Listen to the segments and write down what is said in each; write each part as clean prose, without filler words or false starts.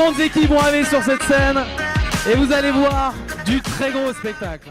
grandes équipes vont arriver sur cette scène et vous allez voir du très gros spectacle.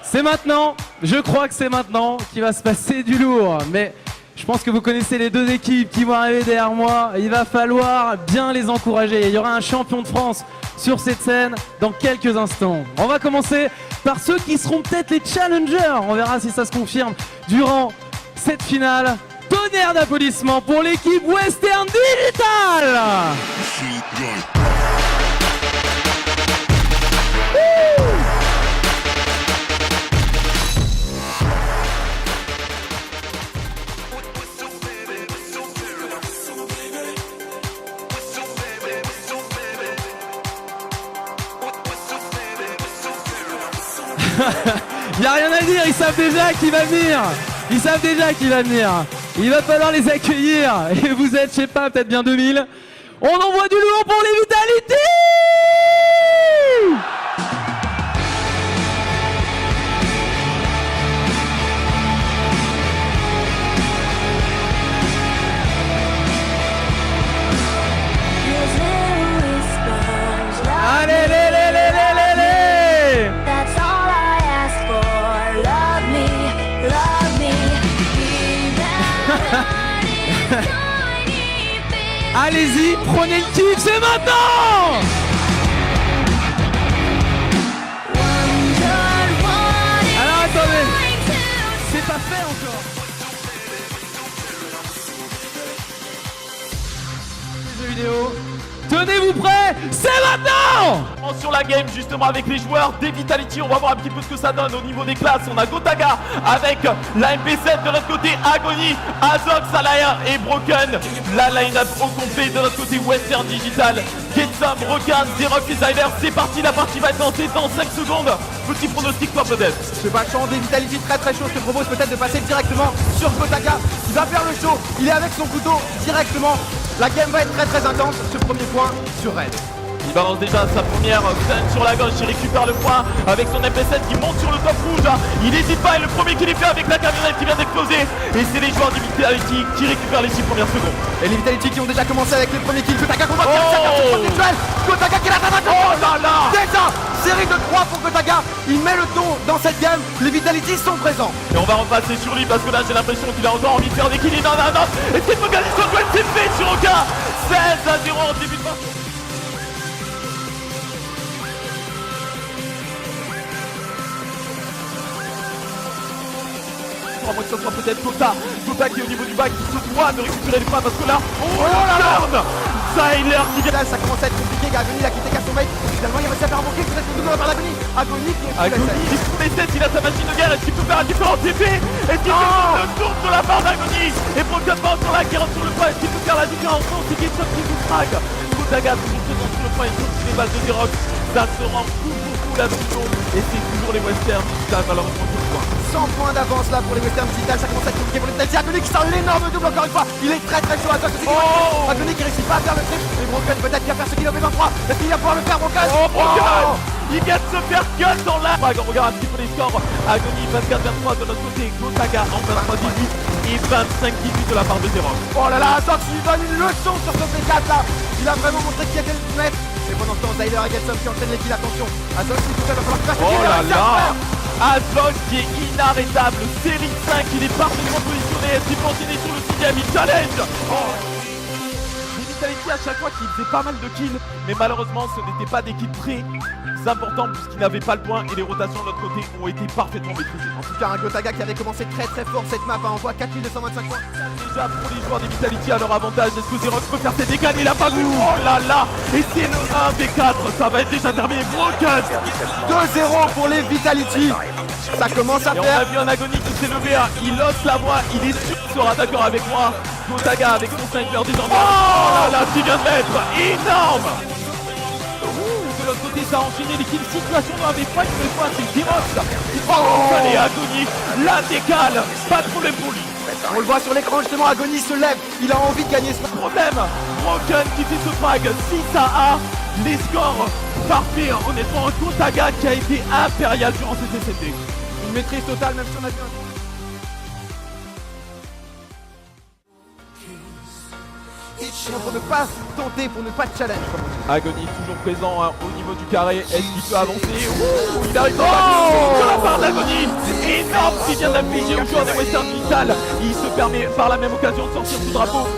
C'est maintenant, je crois que c'est maintenant qu'il va se passer du lourd, mais je pense que vous connaissez les deux équipes qui vont arriver derrière moi. Il va falloir bien les encourager. Il y aura un champion de France sur cette scène dans quelques instants. On va commencer par ceux qui seront peut-être les challengers. On verra si ça se confirme durant cette finale. Tonnerre d'applaudissements pour l'équipe Western Digital. Il n'y a rien à dire, ils savent déjà qui va venir. Ils savent déjà qui va venir. Il va falloir les accueillir. Et vous êtes, je sais pas, peut-être bien 2000. On envoie du lourd pour les Vitality. Allez, les. Allez-y, prenez le kiff, c'est maintenant! Alors attendez, c'est pas fait encore. Les jeux vidéo. Tenez-vous prêts, c'est maintenant! Sur la game justement avec les joueurs des Vitality, on va voir un petit peu ce que ça donne au niveau des classes. On a Gotaga avec la MP7 de l'autre côté, Agony, Azox, Alaya et Broken. La line-up au complet de l'autre côté Western Digital. Getsum, Rokan, Xerox, Designer, c'est parti, la partie va être lancée dans 5 secondes. Petit pronostic toi peut-être. Ce battant des Vitality très chaud, je te propose peut-être de passer directement sur Gotaga. Il va faire le show, il est avec son couteau directement. La game va être très intense, ce premier point sur Red. Il balance déjà sa première stun sur la gauche, il récupère le point avec son MP7 qui monte sur le top rouge. Il n'hésite pas et le premier qu'il est fait avec la camionnette qui vient d'exploser. Et c'est les joueurs du Vitality qui récupèrent les 6 premières secondes. Et les Vitality qui ont déjà commencé avec le premier kill. Gotaga qu'on va faire sa Gotaga qui l'a Oh là là. Déjà, série de 3 pour Gotaga. Il met le ton dans cette game, les Vitality sont présents. Et on va repasser sur lui parce que là j'ai l'impression qu'il a encore envie de faire des kills. Non. Et c'est Focalisation doit être fait sur Oka. 16-0 en début de partie. À moins que ce soit peut-être Kota qui est au niveau du bac qui se doit de récupérer les points parce que là, Tyler qui vient. Là, ça commence à être compliqué. Agony il a quitté Castlemate. Finalement, il a réussi à faire un bon kill. Peut-être que par l'Agony. Agony qui il se fout les têtes, il a sa machine de guerre. Est-ce qu'il peut faire un différent TP? Est-ce qu'il fait le tour de la part d'Agony? Et Broken Band sur la guerre sur le point. Est-ce qu'il peut faire la différence? Non, c'est Getsum qui vous frag. Gotaga toujours présent sur le point. Il continue les balles de Xerox. Ça se rend beaucoup la vision. Et c'est toujours les Westerns qui savent malheureusement tout le point. 100 points d'avance là pour les Western Digital, ça commence à être compliqué pour les Vitality. Agony qui sort l'énorme double encore une fois, il est très chaud. Agony qui réussit pas à faire le trip, mais Broken peut-être qu'il va faire ce qu'il a fait 23. Est-ce qu'il va pouvoir le faire Broken? Broken il vient de se faire cut dans la... On regarde un petit peu les scores. Agony 24-23 de notre côté, Gotaga en 23-18 et 25-18 de la part de Xerox. Oh là là, Azox lui donne une leçon sur ce P4 là. Il a vraiment montré qu'il y avait le mettre. Et pendant ce temps, Tyler et Getsum qui entraînent les kills, attention. Azox il va falloir qu'il fasse ce qu'il a Azox qui est inarrêtable, série 5, il est parfaitement positionné, est-ce qu'il continue sur le 6ème, il challenge. Les Vitality à chaque fois qui faisaient pas mal de kills, mais malheureusement ce n'était pas des kills très importants puisqu'ils n'avaient pas le point et les rotations de l'autre côté ont été parfaitement maîtrisées. En tout cas un Gotaga qui avait commencé très fort cette map, on voit 4225 points. Déjà pour les joueurs des Vitality à leur avantage, est-ce que Xerox peut faire ses dégâts? Il a pas vu. Oh là là. Et c'est le 1v4, ça va être déjà terminé. Broken 2-0 pour les Vitality. Ça commence à et faire. on a vu un Agony qui s'est levé, il ose la voix, il est sûr. sera d'accord avec moi. Gotaga avec son sniper désormais. Oh là là, qui vient de mettre énorme. De l'autre côté, ça a enchaîné l'équipe situation dans avec pas une fois, c'est Dirox. Et Agony, la décale, pas de problème pour lui. On le voit sur l'écran justement, Agony se lève, il a envie de gagner ce match. Problème, Broken qui fait ce frag 6-1, les scores parfaits, honnêtement, Gotaga qui a été impérial durant cette SMD. Une maîtrise totale même si on a fait pour ne pas tenter, pour ne pas de challenge. Agony toujours présent hein, au niveau du carré, est-ce qu'il peut avancer? Il arrive dans de la part d'Agony. Énorme qui vient d'appliquer au joueur des Western Vital. Il se permet par la même occasion de sortir ce drapeau.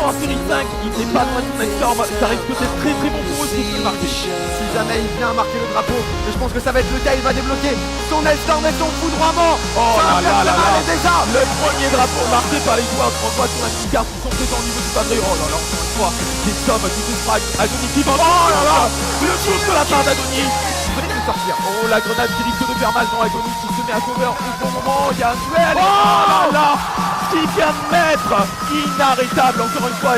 En série 5, il n'est pas loin de son Storm. Ça risque d'être très très bon pour eux s'il peut le marquer. Si jamais il vient marquer le drapeau, mais je pense que ça va être le cas, il va débloquer son Storm et son foudroiement. Oh là là là là, déjà le premier drapeau marqué par les joueurs de Transvoie sur la petite carte qui sont présents au niveau du padré. Oh là là, encore une fois, des sommes qui se frag. Agony qui va. Oh là là, le shoot de la part d'Agony. Oh la grenade qui risque de faire mal dans Agony qui se met à cover au bon moment. Il y a un duel. Oh là là, qui vient de mettre inarrêtable encore une fois.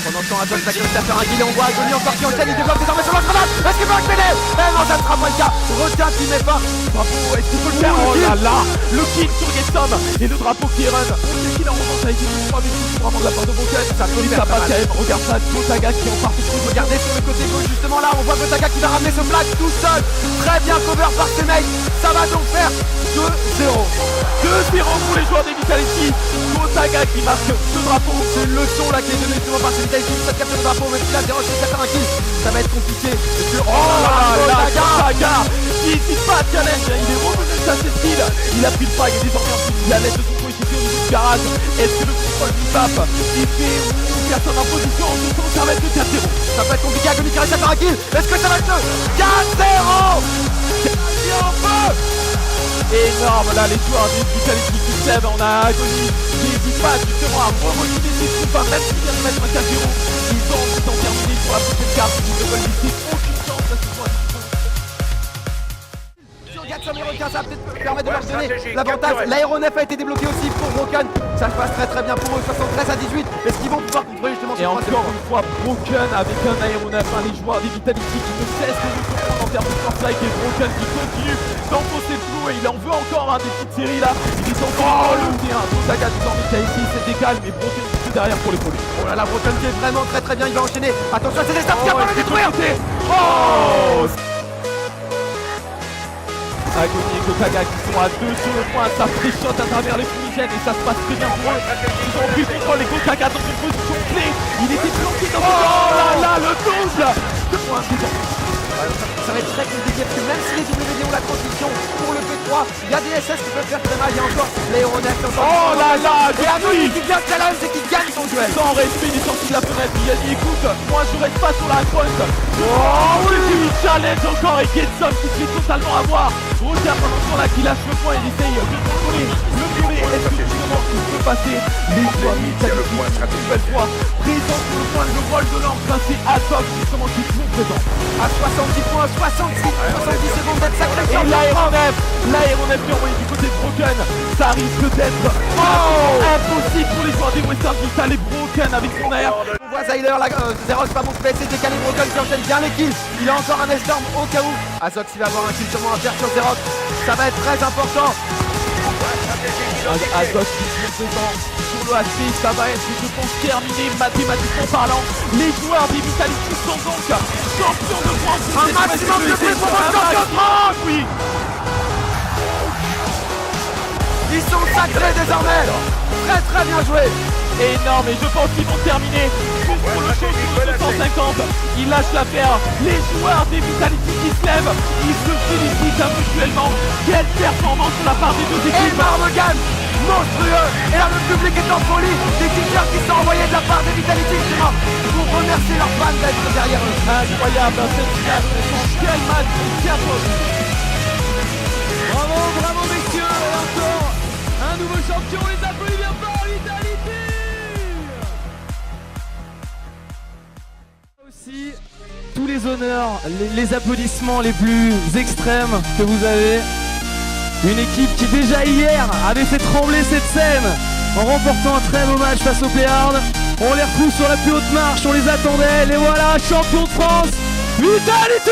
Pendant ce temps, Azox qui va faire un kill et on voit Agony encore qui enchaîne, il développe désormais sur l'autre grenade. Est-ce qu'il peut accéder? Eh non, ça ne sera pas le cas. Retient qui met pas. Bravo, est-ce qu'il peut le faire? Oh là là, le kill sur Getsom et le drapeau qui est run. Le kill en revanche a été tout avec tout vraiment de la part de Broken. Ça passe quand même, regarde ça, Gotaga qui en part tout. Regardez sur le côté gauche justement là, on voit Gotaga qui va ramener ce flag tout seul. Très bien cover par ses mates. Ça va donc faire 2-0. 2-0 pour les joueurs des Vitality. Gotaga qui marque ce drapeau. C'est une leçon là qui est donnée justement par ces Vitality. Ça capte le drapeau, même si là 0 c'est faire un kill. Ça va être compliqué. Oh là là, Gotaga qui n'hésite pas à challenge. Il est revenu de sa style. Il a pris le frag et désormais en plus il a l'aide de son coéquipier au niveau du garage. Est-ce que le contrôle du pape il fait personne en position en se sent ça va être le 4-0. Ça va être compliqué, Agony qui réussit à faire un kill. Est-ce que ça va être le 4-0? Énorme là les joueurs des Vitality qui se lèvent. On a Agony qui n'hésite pas justement à remonter ses troupes même s'il vient de mettre un 4-0. Ils ont envie d'en terminer sur la prochaine carte. Ils ne veulent laisser aucune chance à ce point. Ça va peut-être permettre de leur donner l'avantage. L'aéronef a été débloqué aussi pour Broken. Ça se passe très très bien pour eux, 73-18. Est-ce qu'ils vont pouvoir contrôler justement ce et encore une fois Broken avec un aéronef, les joueurs des Vitality qui ne cessent de nous surprendre en termes de force avec et Broken qui continue d'enfoncer le flou et il en veut encore des petites séries là. Il est encore le T1. Gotaga désormais qui a essayé cette décale mais Broken qui est derrière pour les poler. Oh là là, Broken qui est vraiment très très bien, il va enchaîner. Attention à ses estamps qui va le détruire. Oh Agony et Gotaga qui sont à 2 points, ça frichote à travers les fumigènes et ça se passe très bien pour eux. Ils ont pris contrôle et Gotaga dans une position clé. Il était planqué dans oh là là, le 12 de points. Ça va être très compliqué parce que même si les WD ont la transition pour le P3, il y a des SS qui peuvent faire très mal. Il y a encore l'aéronef. Oh là là, et Agony qui vient challenge et qui gagne son duel. Sans respect, il est sorti de la fenêtre. Il a dit écoute, moi je reste pas sur la front. Oh oui, challenge encore et Getsom qui se fait totalement avoir. Roger pendant ce temps-là qui lâche le point, il essaye de contrôler le violet. Est-ce que justement il peut passer les joueurs une nouvelle fois présent sur le point de rôle de l'an placé à top justement qui est toujours présent. À 70 points, 70 secondes d'être sacré. Et l'aéronef qui est envoyé du côté de Broken, ça risque d'être impossible pour les joueurs des Western Vital et Broken avec son air. On voit Zyler, Zerox pardon, se fait essayer de décaler Broken qui enchaîne bien les kills. Il a encore un Storm au cas où. Azox il va avoir un kill sûrement à faire sur Zerox. Ça va être très important. Azox qui est présent sur le HP, ça va être je pense terminé mathématiquement parlant. Les joueurs des Vitality sont donc champions de France. Un maximum de prix pour votre champion de France. Oui. Ils sont sacrés désormais. Très très bien joué. Énorme et je pense qu'ils vont terminer juste pour le show sur 250. Ils lâchent l'affaire. Les joueurs des Vitality qui se lèvent, ils se félicitent mutuellement. Quelle performance de la part des deux équipes. Énorme gamme, monstrueux. Et là le public est en folie. Des t-shirts qui sont envoyés de la part des Vitality justement pour remercier leurs fans d'être derrière eux. Incroyable, cette finale. Quel match, quel Bravo, bravo messieurs. Et encore un nouveau champion. Les applaudissements bien fort, Vitality. Aussi tous les honneurs, les applaudissements les plus extrêmes que vous avez. Une équipe qui déjà hier avait fait trembler cette scène en remportant un très beau match face aux Pléards. On les retrouve sur la plus haute marche, on les attendait, les voilà, champions de France, Vitality!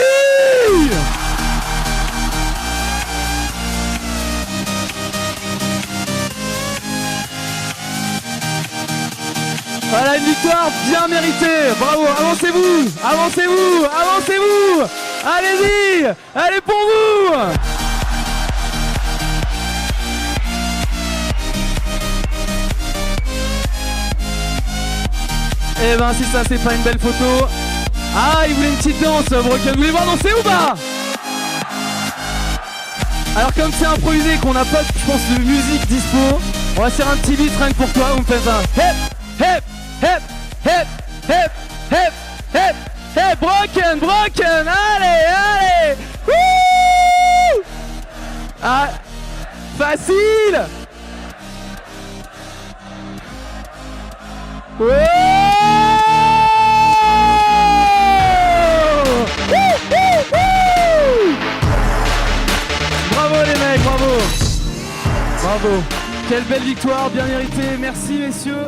Voilà une victoire bien méritée, bravo, avancez-vous, avancez-vous, avancez-vous, allez-y, allez pour vous! Eh ben si ça c'est pas une belle photo. Ah il voulait une petite danse, Broken, vous voulez voir danser ou pas? Alors comme c'est improvisé qu'on n'a pas je pense de musique dispo, on va faire un petit beat rien que pour toi, vous me faites un hep hep hep hep hep hep hep hep Broken, Broken, allez, allez. Wouh. Ah facile. Ouais. Bravo les mecs, bravo. Bravo. Quelle belle victoire, bien méritée. Merci messieurs.